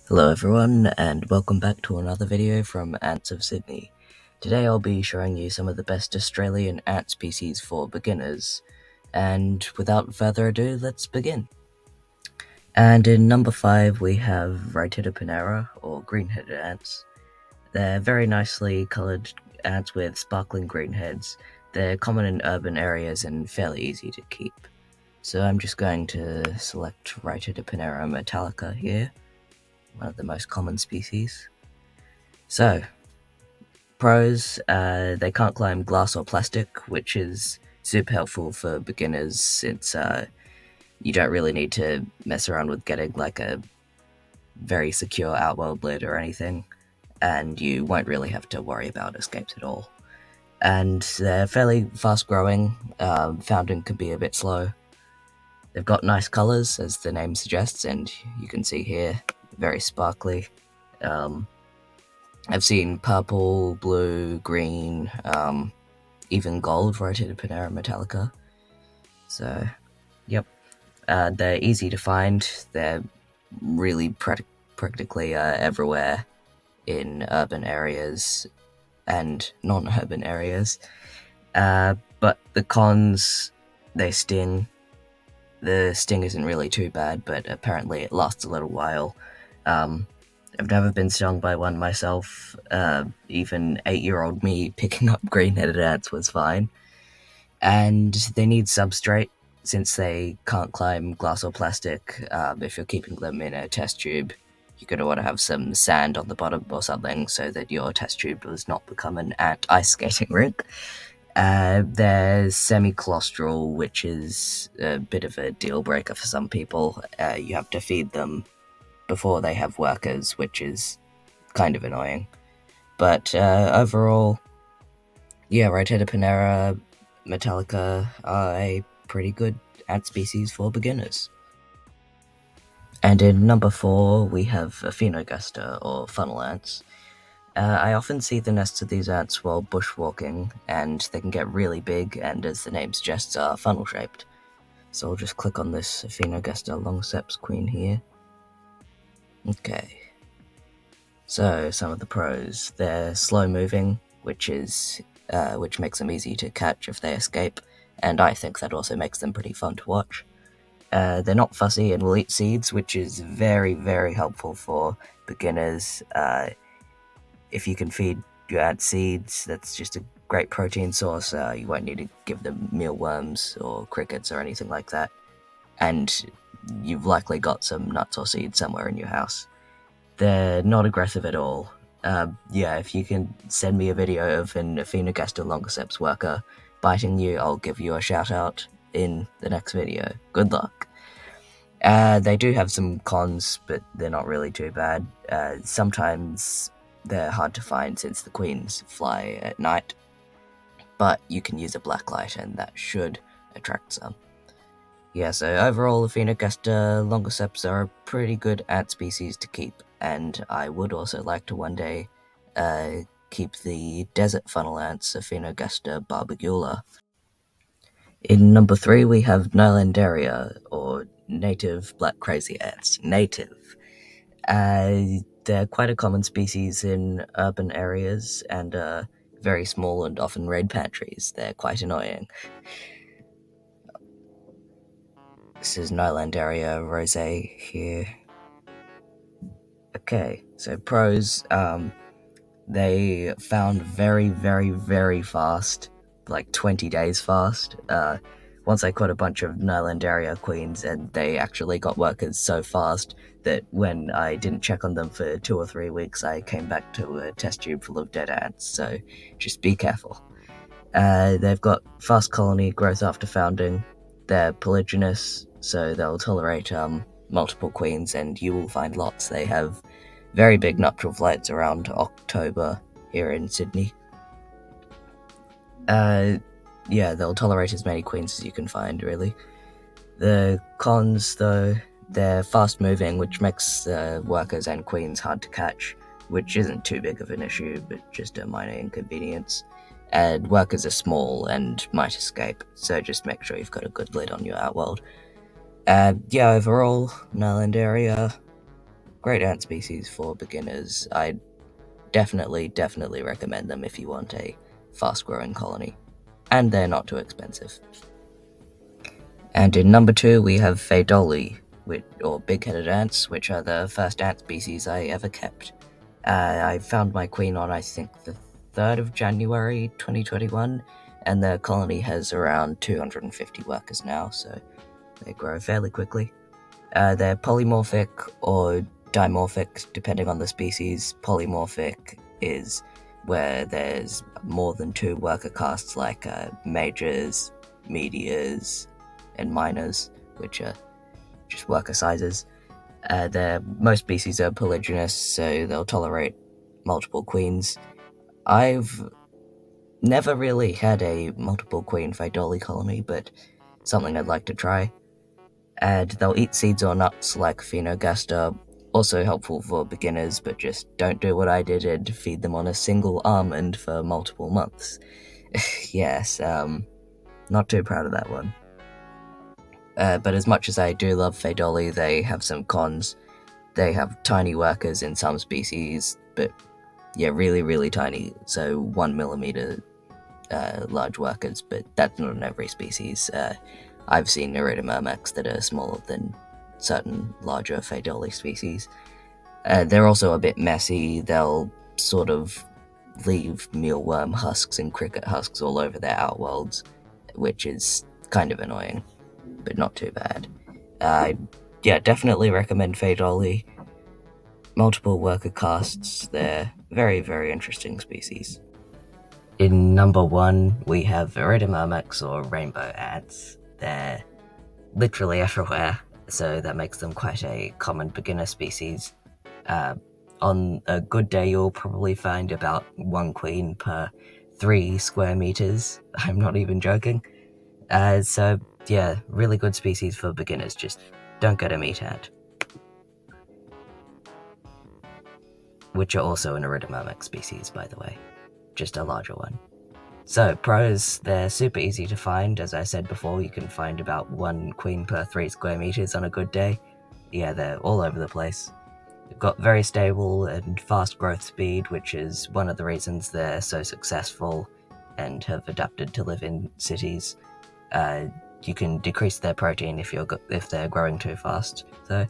Hello everyone, and welcome back to another video from Ants of Sydney. Today I'll be showing you some of the best Australian ant species for beginners, and without further ado, let's begin. And in number 5 we have Rotator panera, or green-headed ants. They're very nicely coloured ants with sparkling green heads. They're common in urban areas and fairly easy to keep. So I'm just going to select Rotator panera metallica here, one of the most common species. So, pros, they can't climb glass or plastic, which is super helpful for beginners since you don't really need to mess around with getting like a very secure outworld lid or anything, and you won't really have to worry about escapes at all. And they're fairly fast growing, founding can be a bit slow. They've got nice colours, as the name suggests, and you can see here, very sparkly. I've seen purple, blue, green, even gold Rotator panera metallica. So, yep. They're easy to find. They're really practically everywhere in urban areas and non-urban areas. But the cons, they sting. The sting isn't really too bad, but apparently it lasts a little while. I've never been stung by one myself. Even 8-year-old me picking up green-headed ants was fine. And they need substrate, since they can't climb glass or plastic. If you're keeping them in a test tube, you're going to want to have some sand on the bottom or something so that your test tube does not become an ant ice skating rink. There's semi-colostral, which is a bit of a deal breaker for some people. You have to feed them before they have workers, which is kind of annoying. But overall, yeah, Rotator panera metallica are a pretty good ant species for beginners. And in number 4, we have Athena gaster, or funnel ants. I often see the nests of these ants while bushwalking, and they can get really big, and as the name suggests, are funnel-shaped. So I'll just click on this Athena gaster longiceps queen here. Okay. So, some of the pros. They're slow-moving, which makes them easy to catch if they escape, and I think that also makes them pretty fun to watch. They're not fussy and will eat seeds, which is very, very helpful for beginners. If you can feed your ants seeds, that's just a great protein source. You won't need to give them mealworms or crickets or anything like that. And you've likely got some nuts or seeds somewhere in your house. They're not aggressive at all. If you can send me a video of an Athena gaster longiceps worker biting you, I'll give you a shout out in the next video. Good luck. They do have some cons, but they're not really too bad. Sometimes they're hard to find since the queens fly at night, but you can use a black light and that should attract some. Yeah, so overall, Athena gaster longiceps are a pretty good ant species to keep, and I would also like to one day keep the desert funnel ants, Athena gaster barbigula. In number 3, we have Nylanderia, or native black crazy ants. Native. They're quite a common species in urban areas and very small and often raid pantries. They're quite annoying. This is Nylanderia rosé here. Okay, so pros. They found very, very, very fast, like 20 days fast. Once I caught a bunch of Nylanderia queens, and they actually got workers so fast that when I didn't check on them for 2 or 3 weeks, I came back to a test tube full of dead ants, so just be careful. They've got fast colony growth after founding. They're polygynous, so they'll tolerate multiple queens, and you will find lots. They have very big nuptial flights around October here in Sydney. They'll tolerate as many queens as you can find, really. The cons, though, they're fast-moving, which makes workers and queens hard to catch, which isn't too big of an issue, but just a minor inconvenience. And workers are small and might escape, so just make sure you've got a good lid on your outworld. Overall, Nylanderia, great ant species for beginners. I definitely recommend them if you want a fast-growing colony. And they're not too expensive. And in number 2, we have Fay Dolly, or big-headed ants, which are the first ant species I ever kept. I found my queen on, I think, the 3rd of January 2021, and the colony has around 250 workers now, so they grow fairly quickly. They're polymorphic or dimorphic, depending on the species. Polymorphic is where there's more than 2 worker castes, like majors, medias, and minors, which are just worker sizes. Most species are polygynous, so they'll tolerate multiple queens. I've never really had a multiple queen Fay Dolly colony, but something I'd like to try. And they'll eat seeds or nuts like Athena, gaster. Also helpful for beginners, but just don't do what I did and feed them on a single almond for multiple months. Yes, not too proud of that one. But as much as I do love Fay Dolly, they have some cons. They have tiny workers in some species, but yeah, really tiny, so 1 millimeter large workers, but that's not in every species. I've seen Erda Mermax that are smaller than certain larger Fay Dolly species. They're also a bit messy. They'll sort of leave mealworm husks and cricket husks all over their outworlds, which is kind of annoying, but not too bad. Yeah, definitely recommend Fay Dolly. Multiple worker castes. They're very interesting species. In number 1, we have Erda Mermax, or rainbow ants. They're literally everywhere, so that makes them quite a common beginner species. On a good day, you'll probably find about 1 queen per 3 square meters. I'm not even joking. So yeah, really good species for beginners, just don't get a meat ant. Which are also an Erda Mermax species, by the way, just a larger one. So, pros, they're super easy to find. As I said before, you can find about 1 queen per 3 square meters on a good day. Yeah, they're all over the place. They've got very stable and fast growth speed, which is one of the reasons they're so successful and have adapted to live in cities. You can decrease their protein if they're growing too fast. So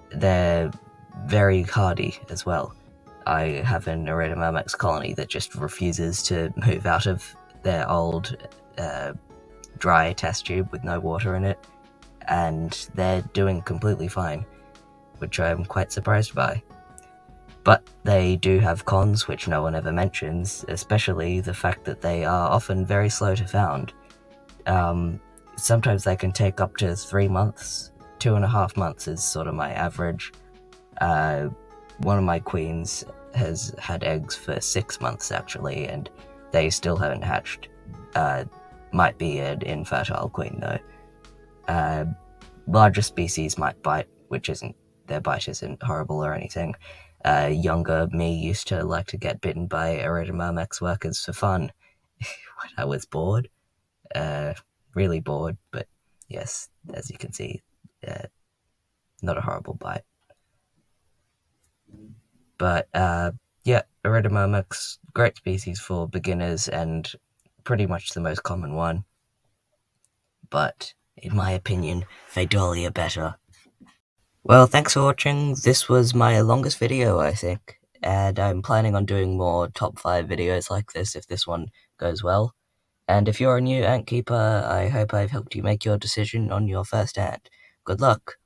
they're very hardy as well. I have an Erda Mermax colony that just refuses to move out of their old dry test tube with no water in it, and they're doing completely fine, which I'm quite surprised by. But they do have cons, which no one ever mentions, especially the fact that they are often very slow to found. Sometimes they can take up to 3 months. 2.5 months is sort of my average. One of my queens has had eggs for 6 months, actually, and they still haven't hatched. Might be an infertile queen, though. Larger species might bite, their bite isn't horrible or anything. Younger me used to like to get bitten by Erda Mermax workers for fun when I was bored. Really bored, but yes, as you can see, not a horrible bite. But yeah, Erda Mermax, great species for beginners and pretty much the most common one. But in my opinion, Fay Dolly are better. Well, thanks for watching. This was my longest video, I think, and I'm planning on doing more top 5 videos like this if this one goes well. And if you're a new ant keeper, I hope I've helped you make your decision on your first ant. Good luck!